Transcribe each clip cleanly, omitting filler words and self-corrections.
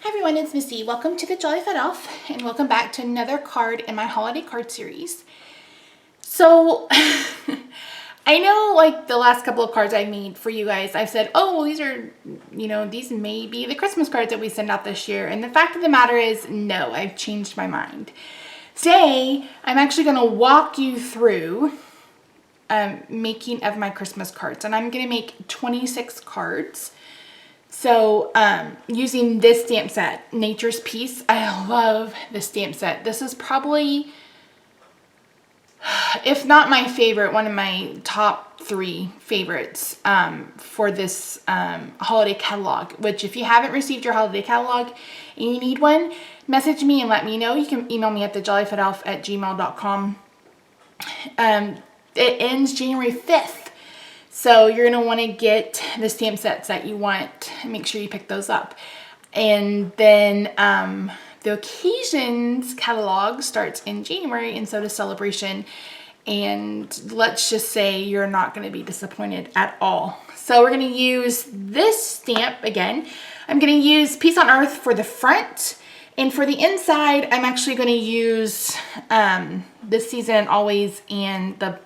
Hi everyone, it's Missy. Welcome to the Jolly Fat Elf and welcome back to another card in my holiday card series. So I know like the last couple of cards I made for you guys, I've said, oh, well, these are, these may be the Christmas cards that we send out this year. And the fact of the matter is, no, I've changed my mind. Today, I'm actually going to walk you through making of my Christmas cards. And I'm going to make 26 cards. So using this stamp set, Nature's Peace. I love this stamp set. This is probably, if not my favorite, one of my top 3 favorites for this holiday catalog, which if you haven't received your holiday catalog and you need one, message me and let me know. You can email me at TheJollyFatElf@gmail.com. It ends January 5th. So you're going to want to get the stamp sets that you want and make sure you pick those up. And then the Occasions catalog starts in January, and so does Celebration. And let's just say you're not going to be disappointed at all. So we're going to use this stamp again. I'm going to use Peace on Earth for the front. And for the inside, I'm actually going to use This Season Always and the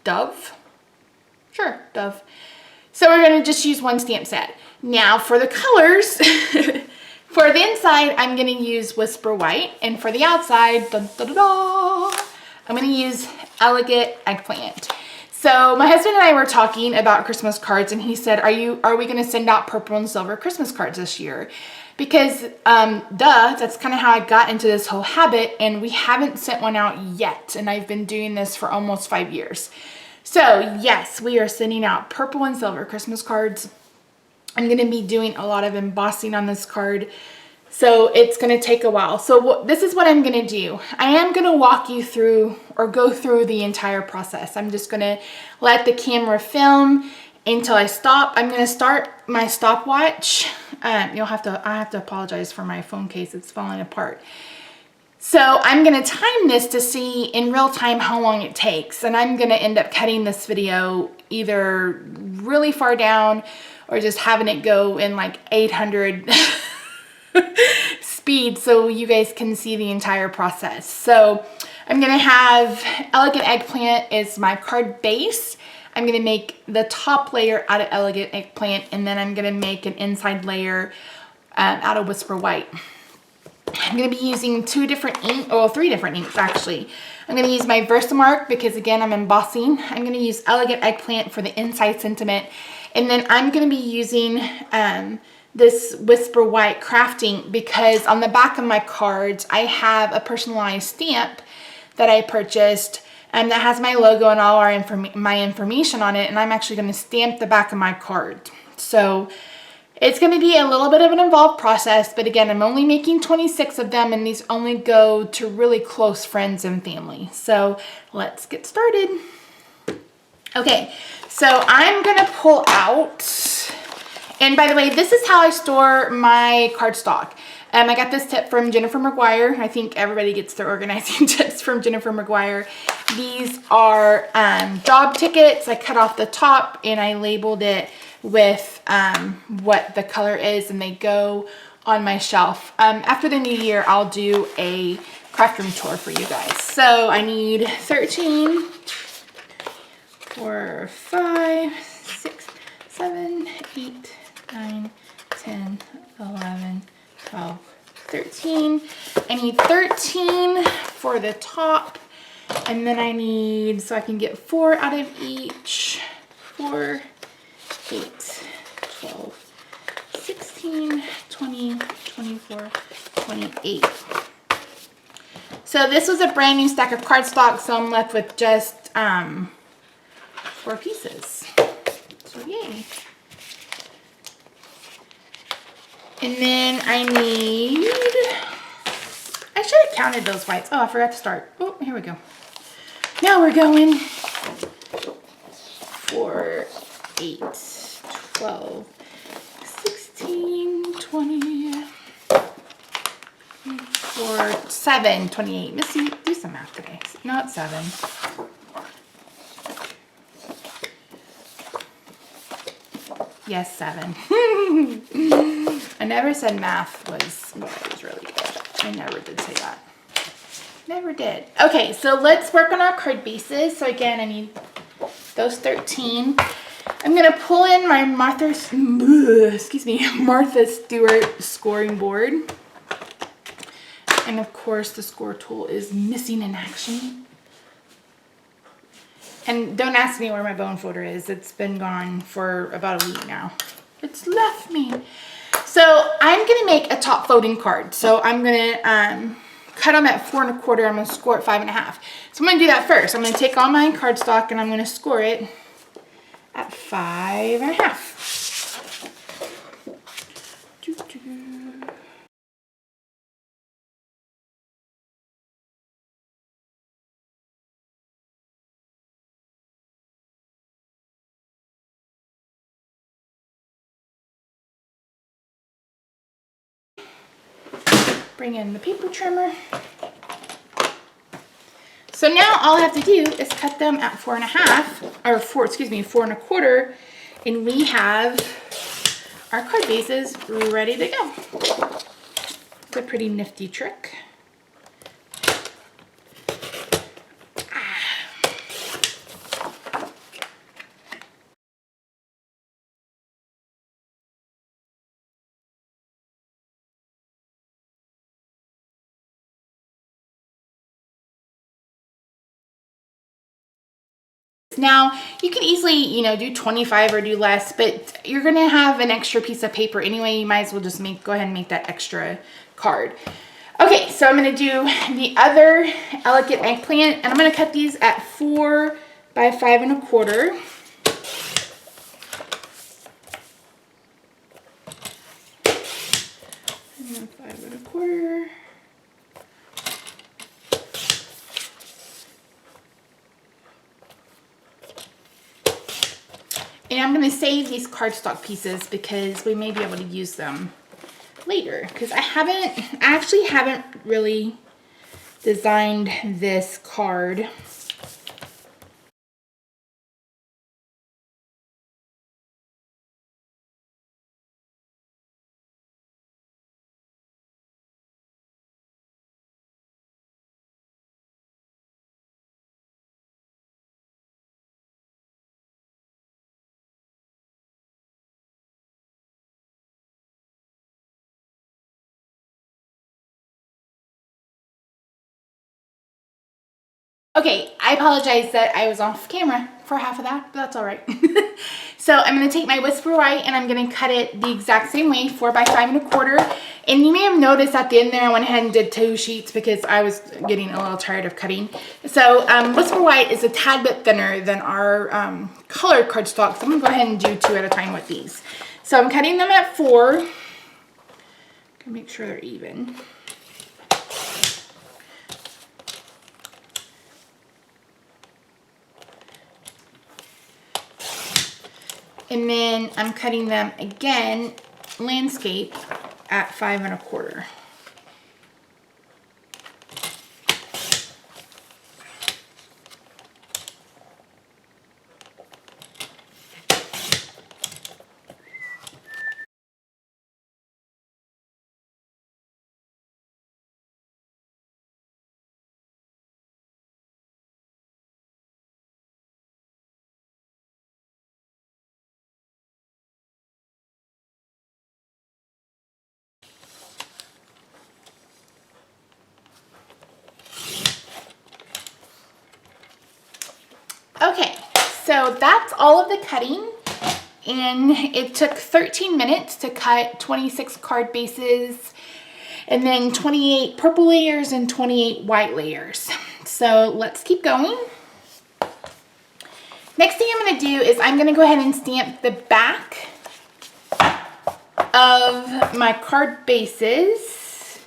Dove. Sure, Dove. So we're going to just use one stamp set. Now for the colors, for the inside, I'm going to use Whisper White. And for the outside, I'm going to use Elegant Eggplant. So my husband and I were talking about Christmas cards, and he said, are we going to send out purple and silver Christmas cards this year? Because, that's kind of how I got into this whole habit, and we haven't sent one out yet. And I've been doing this for almost 5 years. So yes, we are sending out purple and silver Christmas cards. I'm going to be doing a lot of embossing on this card, so it's going to take a while. So this is what I'm going to do. I am going to walk you through or go through the entire process. I'm just going to let the camera film until I stop. I'm going to start my stopwatch. I have to apologize for my phone case. It's falling apart. So I'm going to time this to see in real time how long it takes. And I'm going to end up cutting this video either really far down or just having it go in like 800 speed so you guys can see the entire process. So I'm going to have Elegant Eggplant as my card base. I'm going to make the top layer out of Elegant Eggplant, and then I'm going to make an inside layer out of Whisper White. I'm going to be using 3 different inks actually. I'm going to use my Versamark because again I'm embossing. I'm going to use Elegant Eggplant for the inside sentiment, and then I'm going to be using this Whisper White crafting because on the back of my cards I have a personalized stamp that I purchased that has my logo and all my information on it, and I'm actually going to stamp the back of my card. So it's going to be a little bit of an involved process, but again, I'm only making 26 of them, and these only go to really close friends and family. So let's get started. Okay, so I'm going to pull out, and by the way, this is how I store my cardstock. I got this tip from Jennifer McGuire. I think everybody gets their organizing tips from Jennifer McGuire. These are job tickets. I cut off the top and I labeled it with what the color is, and they go on my shelf. After the new year, I'll do a craft room tour for you guys. So I need 13, 4, 5, 6, 7, 8, 9, 10, 11, 12, 13. I need 13 for the top, and then I need, so I can get 4 out of each, 4, 8, 12, 16, 20, 24, 28. So this was a brand new stack of cardstock, so I'm left with just 4 pieces. So yay. And then I should have counted those whites. Oh, I forgot to start. Oh, here we go. Now we're going 4, 8, 12, 16, 20, 4, 7, 28. Missy, do some math today. No, it's 7. Yes, 7. I never said math was what I was really good at. I never did say that. Never did. Okay, so let's work on our card bases. So again, I need those 13. I'm gonna pull in my Martha Stewart scoring board. And of course the score tool is missing in action. And don't ask me where my bone folder is. It's been gone for about a week now. It's left me. So I'm gonna make a top folding card. So I'm gonna cut them at 4 1/4. I'm gonna score at 5 1/2. So I'm gonna do that first. I'm gonna take all my cardstock and I'm gonna score it at 5 1/2. Bring in the paper trimmer. So now all I have to do is cut them at 4 1/2, or 4 1/4, and we have our card bases ready to go. It's a pretty nifty trick. Now, you can easily, you know, do 25 or do less, but you're gonna have an extra piece of paper anyway. You might as well just go ahead and make that extra card. Okay, so I'm gonna do the other elegant eggplant, and I'm gonna cut these at 4 by 5 1/4. And then 5 1/4. And I'm gonna save these cardstock pieces because we may be able to use them later. Because I actually haven't really designed this card. Okay, I apologize that I was off camera for half of that, but that's all right. So I'm gonna take my Whisper White and I'm gonna cut it the exact same way, 4 by 5 1/4. And you may have noticed at the end there, I went ahead and did 2 sheets because I was getting a little tired of cutting. So Whisper White is a tad bit thinner than our colored cardstock. So I'm gonna go ahead and do 2 at a time with these. So I'm cutting them at 4. Gonna make sure they're even. And then I'm cutting them again, landscape, at 5 1/4. Okay, so that's all of the cutting, and it took 13 minutes to cut 26 card bases, and then 28 purple layers and 28 white layers. So let's keep going. Next thing I'm gonna do is I'm gonna go ahead and stamp the back of my card bases.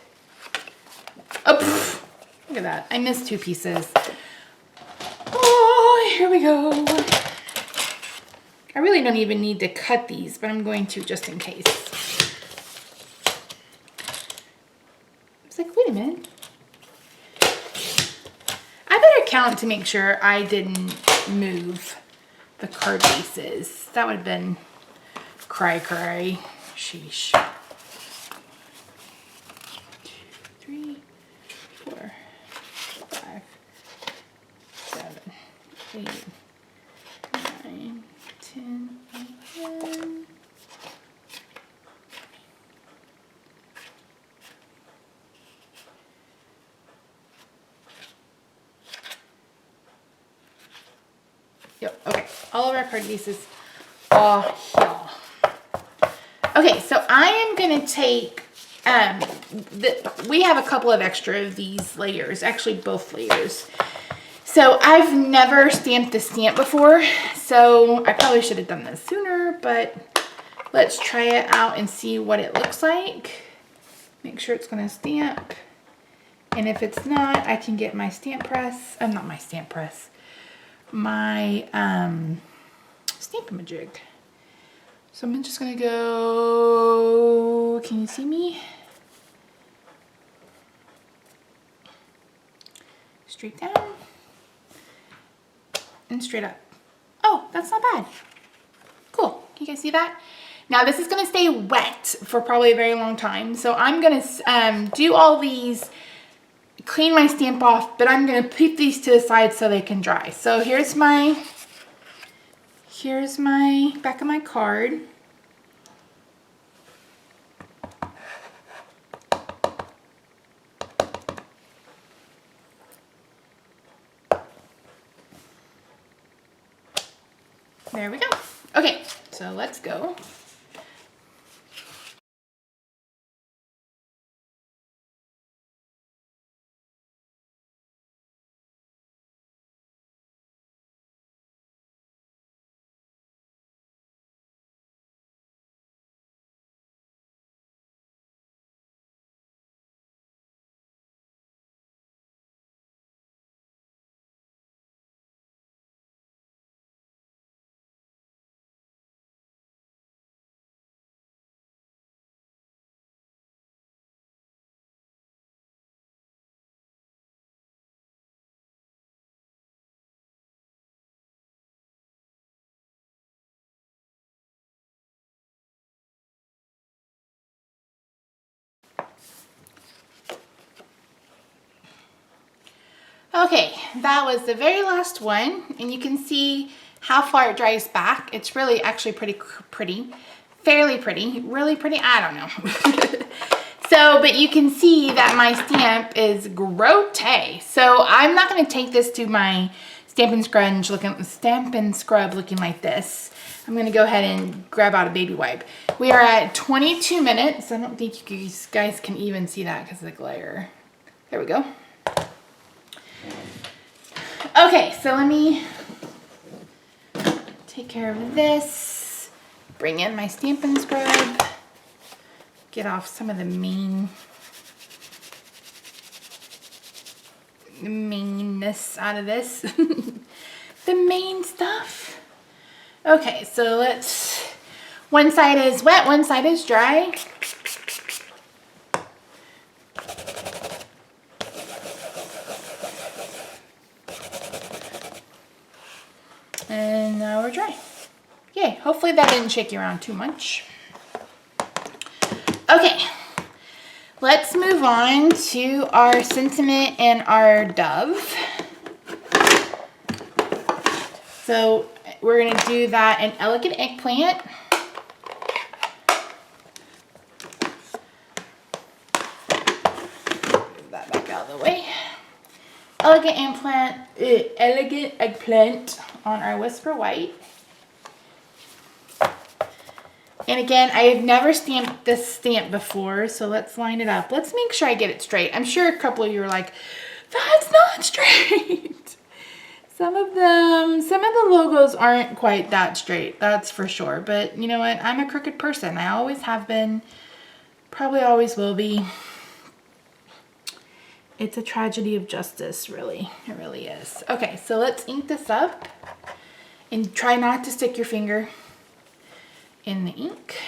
Oh, look at that, I missed 2 pieces. Oh, here we go. I really don't even need to cut these, but I'm going to just in case. It's like, wait a minute. I better count to make sure I didn't move the card bases. That would have been cry. Sheesh. All of our card pieces are here. Okay, so I am gonna take, we have a couple of extra of these layers, actually both layers. So I've never stamped a stamp before, so I probably should have done this sooner, but let's try it out and see what it looks like. Make sure it's gonna stamp. And if it's not, I can get my stamp press, not my stamp press, my Stamp-A-Majig. So I'm just gonna go, can you see me? Straight down and straight up. Oh, that's not bad. Cool, can you guys see that? Now this is gonna stay wet for probably a very long time. So I'm gonna do all these, clean my stamp off, but I'm gonna put these to the side so they can dry. So here's my back of my card. There we go. Okay, so let's go. Okay, that was the very last one, and you can see how far it dries back. It's really actually fairly pretty, really pretty, I don't know. So, but you can see that my stamp is grote. So I'm not gonna take this to my Stamp and Scrub looking like this. I'm gonna go ahead and grab out a baby wipe. We are at 22 minutes. I don't think you guys can even see that because of the glare. There we go. Okay, so let me take care of this, bring in my Stamp and Scrub, get off some of the meanness out of this, the main stuff. Okay, so one side is wet, one side is dry. And now we're dry. Yay, hopefully that didn't shake you around too much. Okay, let's move on to our sentiment and our dove. So we're gonna do that in Elegant Eggplant. Move that back out of the way. Elegant Eggplant on our Whisper White. And again, I have never stamped this stamp before, so let's line it up. Let's make sure I get it straight. I'm sure a couple of you are like, that's not straight. Some of the logos aren't quite that straight, that's for sure. But you know what? I'm a crooked person. I always have been, probably always will be. It's a tragedy of justice, really. It really is. Okay, so let's ink this up and try not to stick your finger in the ink.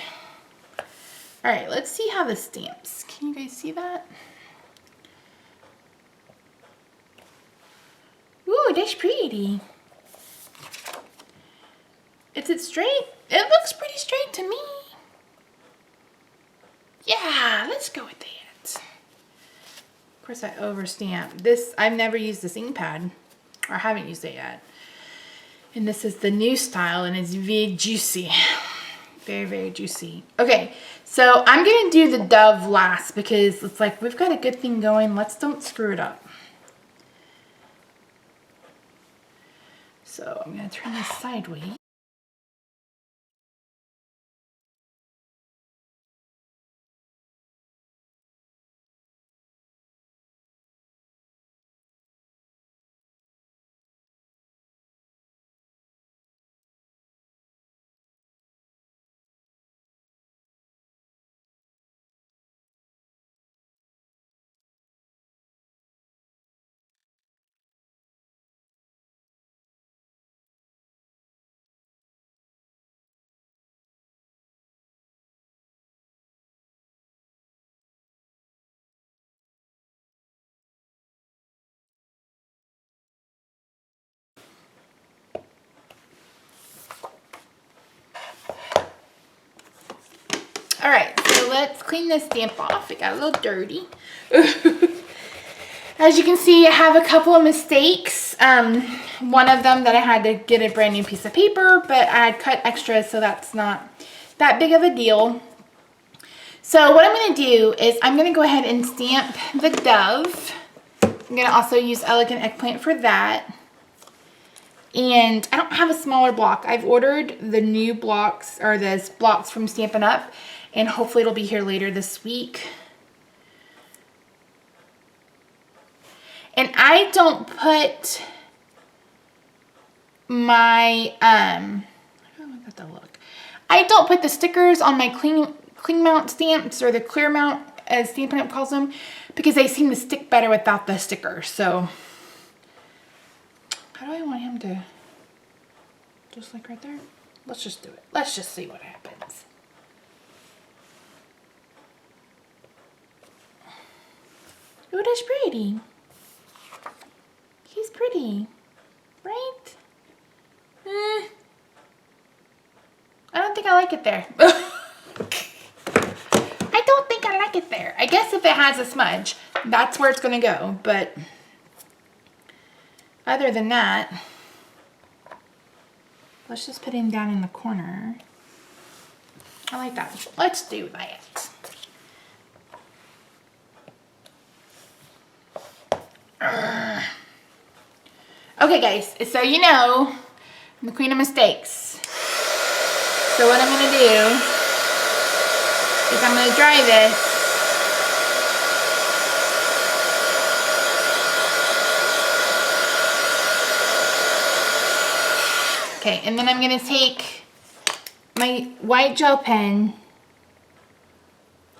All right, let's see how this stamps. Can you guys see that? Ooh, that's pretty. Is it straight? It looks pretty straight to me. Yeah, let's go with that. Of course, I overstamp. This, I've never used this ink pad, or haven't used it yet. And this is the new style, and it's very juicy. Very, very juicy. Okay, so I'm gonna do the dove last because it's like, we've got a good thing going. Let's don't screw it up. So I'm gonna turn this sideways. All right, so let's clean this stamp off. It got a little dirty. As you can see, I have a couple of mistakes. One of them that I had to get a brand new piece of paper, but I had cut extras, so that's not that big of a deal. So what I'm going to do is I'm going to go ahead and stamp the dove. I'm going to also use Elegant Eggplant for that. And I don't have a smaller block. I've ordered the new blocks, or the blocks from Stampin' Up, and hopefully it'll be here later this week. And I don't put my, I don't want that to look. I don't put the stickers on my clean mount stamps, or the clear mount as Stampin' Up calls them, because they seem to stick better without the stickers. So how do I want him to, just like right there? Let's just do it. Let's just see what happens. Oh, that's pretty. He's pretty, right? I don't think I like it there. I don't think I like it there. I guess if it has a smudge, that's where it's gonna go. But other than that, let's just put him down in the corner. I like that. Let's do that. Okay guys, so you know, I'm the queen of mistakes. So what I'm gonna do is I'm gonna dry this. Okay, and then I'm gonna take my white gel pen.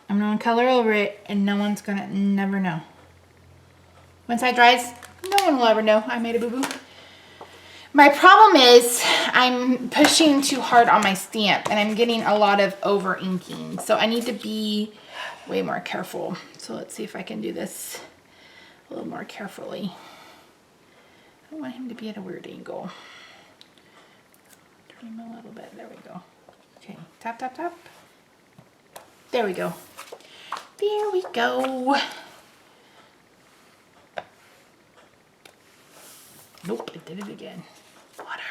I'm gonna color over it, and no one's gonna never know. Once that dries, no one will ever know I made a boo-boo. My problem is I'm pushing too hard on my stamp, and I'm getting a lot of over inking. So I need to be way more careful. So let's see if I can do this a little more carefully. I don't want him to be at a weird angle. Turn him a little bit. There we go. Okay, tap, tap, tap. There we go. There we go. Nope, it did it again. Whatever.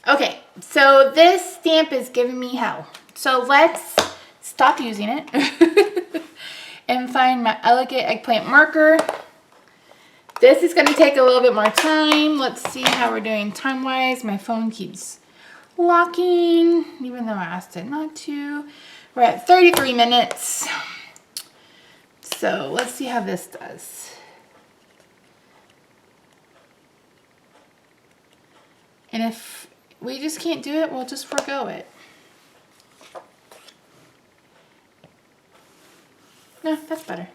Okay, so this stamp is giving me hell. So let's stop using it and find my Elegant Eggplant marker. This is going to take a little bit more time. Let's see how we're doing time-wise. My phone keeps locking, even though I asked it not to. We're at 33 minutes. So let's see how this does. And if we just can't do it, we'll just forego it. No, that's better.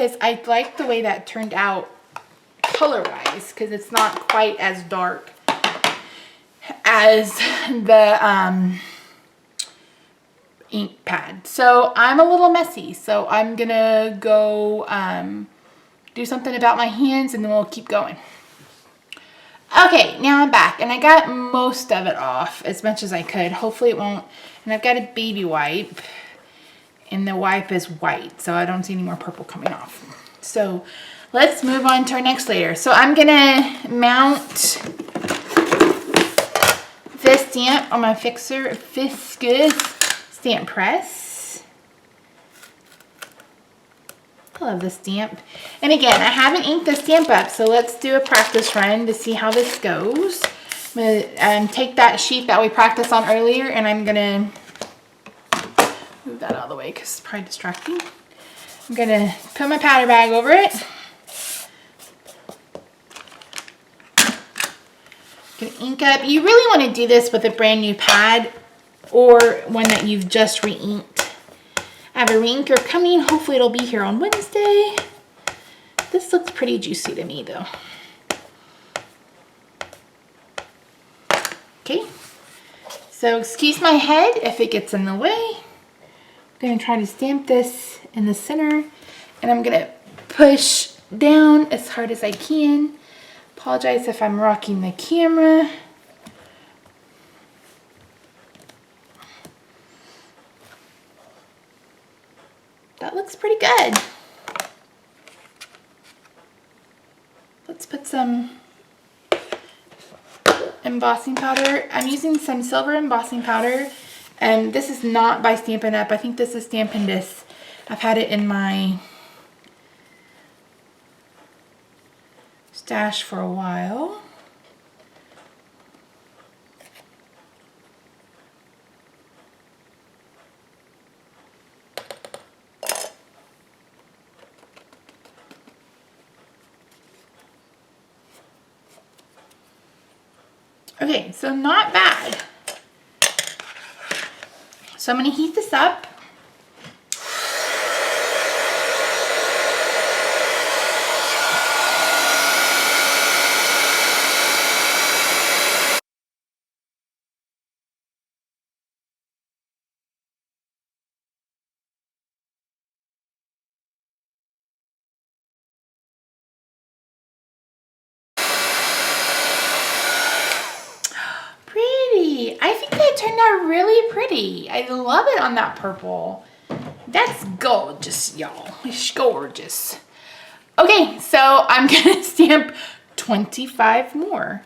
because I like the way that turned out color-wise, because it's not quite as dark as the ink pad. So I'm a little messy, so I'm gonna go do something about my hands and then we'll keep going. Okay, now I'm back and I got most of it off as much as I could. Hopefully it won't. And I've got a baby wipe and the wipe is white, so I don't see any more purple coming off. So let's move on to our next layer. So I'm gonna mount this stamp on my Fiskus stamp press. I love this stamp. And again, I haven't inked the stamp up, so let's do a practice run to see how this goes. I'm gonna take that sheet that we practiced on earlier and I'm gonna move that out of the way because it's probably distracting. I'm gonna put my powder bag over it. Gonna ink up. You really want to do this with a brand new pad or one that you've just re-inked. I have a re-inker coming. Hopefully it'll be here on Wednesday. This looks pretty juicy to me though. Okay, so excuse my head if it gets in the way. I'm gonna try to stamp this in the center and I'm gonna push down as hard as I can. Apologize if I'm rocking the camera. That looks pretty good. Let's put some embossing powder. I'm using some silver embossing powder. And this is not by Stampin' Up. I think this is Stampin' This. I've had it in my stash for a while. Okay, so not bad. So I'm going to heat this up. I think that turned out really pretty. I love it on that purple. That's gorgeous, y'all. It's gorgeous. Okay, so I'm gonna stamp 25 more.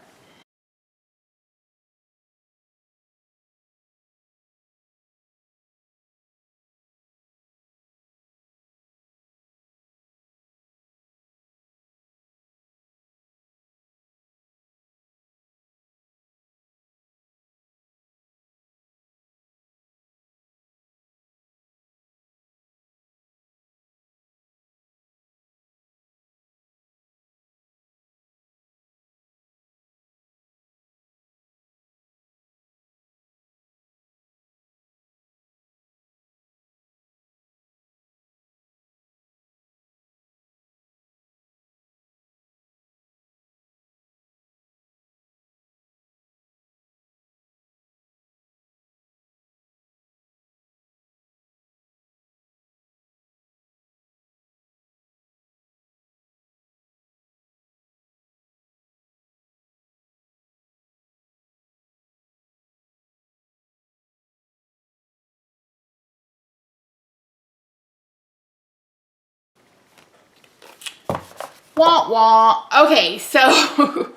Wah wah. Okay, so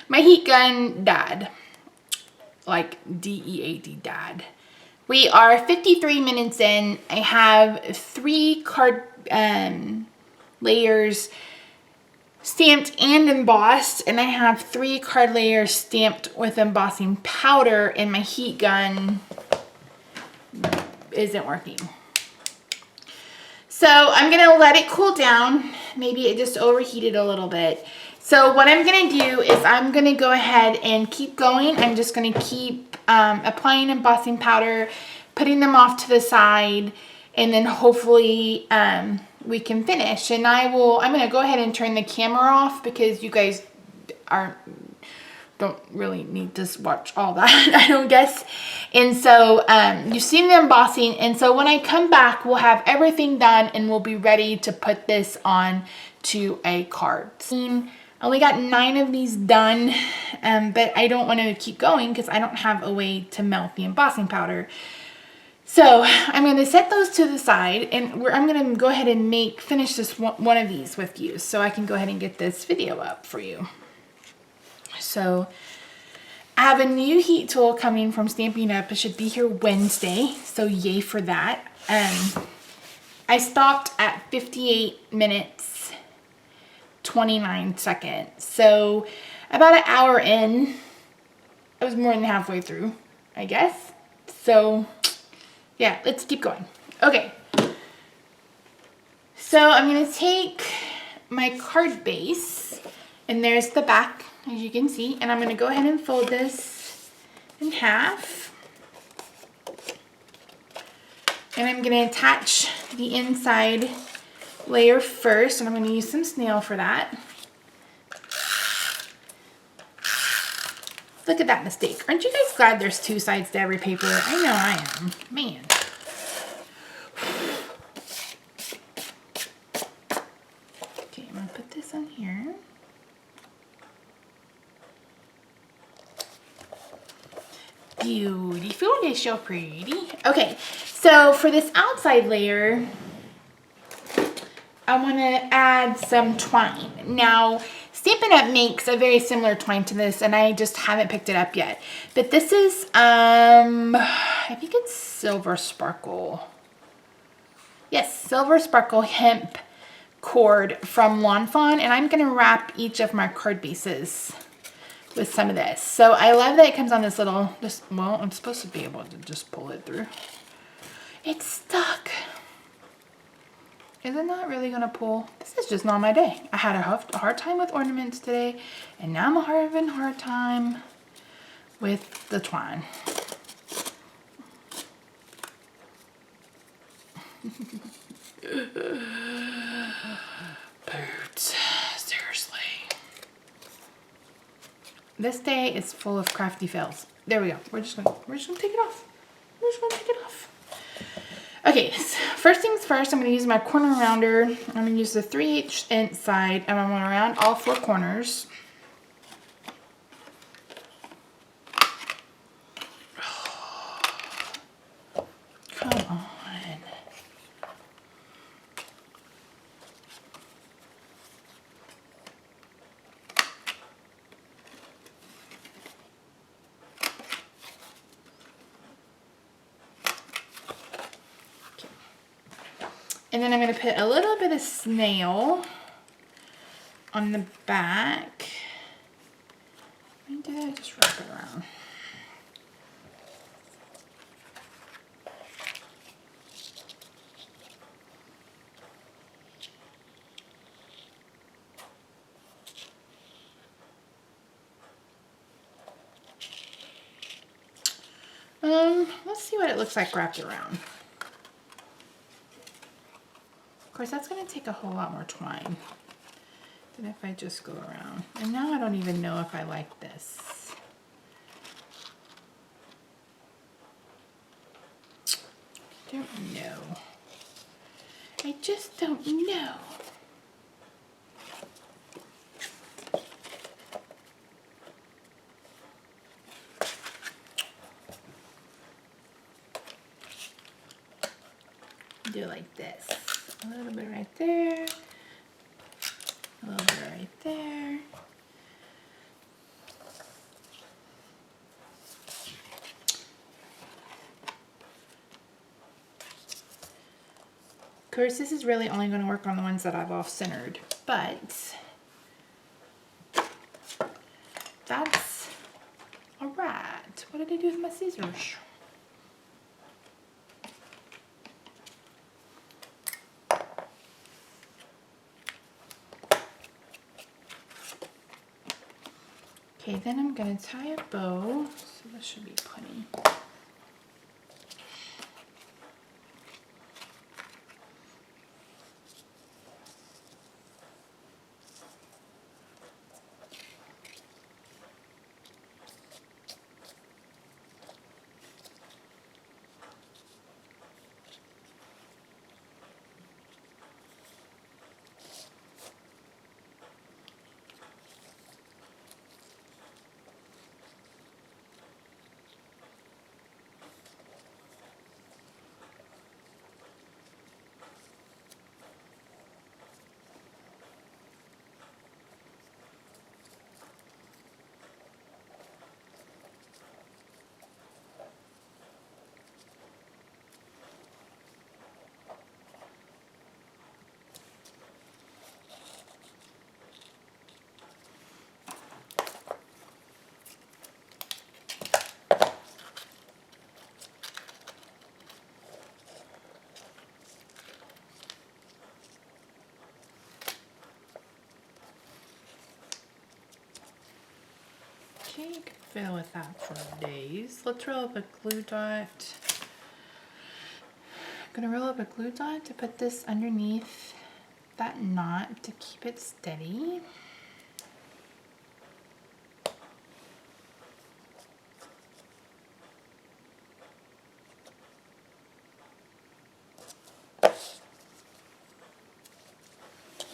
my heat gun died. Like D-E-A-D, died. We are 53 minutes in. I have 3 card layers stamped and embossed, and I have 3 card layers stamped with embossing powder, and my heat gun isn't working. So I'm gonna let it cool down. Maybe it just overheated a little bit. So what I'm gonna do is I'm gonna go ahead and keep going. I'm just gonna keep applying embossing powder, putting them off to the side, and then hopefully we can finish. And I'm going to go ahead and turn the camera off because you guys don't really need to watch all that, I don't guess. And so you've seen the embossing, and so when I come back, we'll have everything done and we'll be ready to put this on to a card. I only got 9 of these done, but I don't want to keep going because I don't have a way to melt the embossing powder. So I'm going to set those to the side, and I'm going to go ahead and finish this one of these with you so I can go ahead and get this video up for you. So I have a new heat tool coming from Stampin' Up. It should be here Wednesday, so yay for that. I stopped at 58 minutes, 29 seconds. So about an hour in, I was more than halfway through, I guess. So yeah, let's keep going. Okay, so I'm gonna take my card base, and there's the back, as you can see, and I'm gonna go ahead and fold this in half. And I'm gonna attach the inside layer first, and I'm gonna use some snail for that. Look at that mistake. Aren't you guys glad there's 2 sides to every paper? I know I am. Man. Okay, I'm gonna put this on here. Beautiful. They're so pretty. Okay, so for this outside layer, I want to add some twine. Now, Stampin' Up makes a very similar twine to this, and I just haven't picked it up yet. But this is, I think it's Silver Sparkle. Yes, Silver Sparkle hemp cord from Lawn Fawn, and I'm going to wrap each of my card bases with some of this. So I love that it comes on this little, well, I'm supposed to be able to just pull it through. It's stuck. Is it not really gonna pull? This is just not my day. I had a hard time with ornaments today, and now I'm having a hard time with the twine. Boots, seriously. This day is full of crafty fails. There we go. We're just gonna take it off. We're just gonna take it off. Okay, so first things first, I'm going to use my corner rounder. I'm going to use the 3/8 inch side, and I'm going to round all 4 corners. Come on. And then I'm going to put a little bit of snail on the back. Let me do that, just wrap it around. Let's see what it looks like wrapped around. Of course, that's going to take a whole lot more twine than if I just go around. And now I don't even know if I like this. Don't know. I just don't know. Do it like this. A little bit right there. A little bit right there. Of course, this is really only going to work on the ones that I've off-centered, but that's all right. What did I do with my scissors? Okay, then I'm going to tie a bow, so this should be plenty. fiddle with that for days. Let's roll up a glue dot. I'm gonna roll up a glue dot to put this underneath that knot to keep it steady.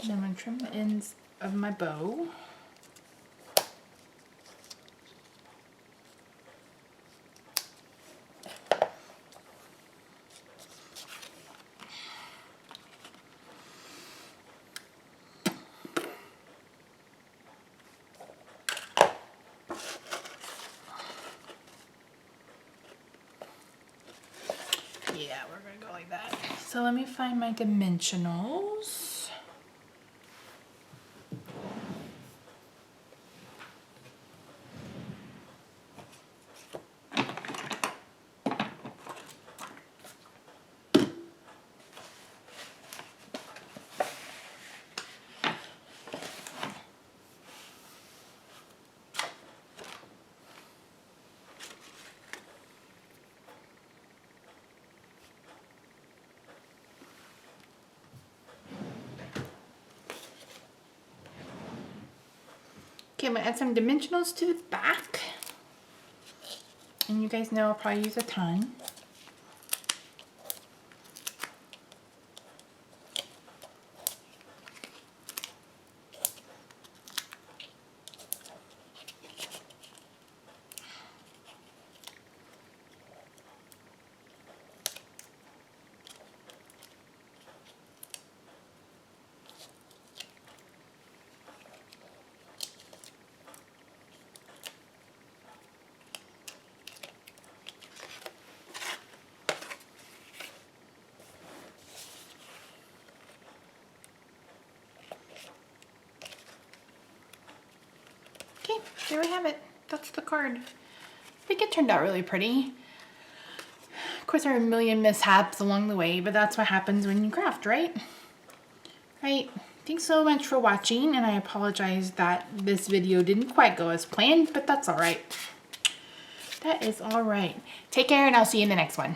And I'm gonna trim the ends of my bow. Yeah, we're gonna go like that. So let me find my dimensionals. Okay, I'm gonna add some dimensionals to the back. And you guys know I'll probably use a ton. Okay, there we have it. That's the card. I think it turned out really pretty. Of course, there are a million mishaps along the way, but that's what happens when you craft, right? Right. Thanks so much for watching, and I apologize that this video didn't quite go as planned, but that's all right. That is all right. Take care, and I'll see you in the next one.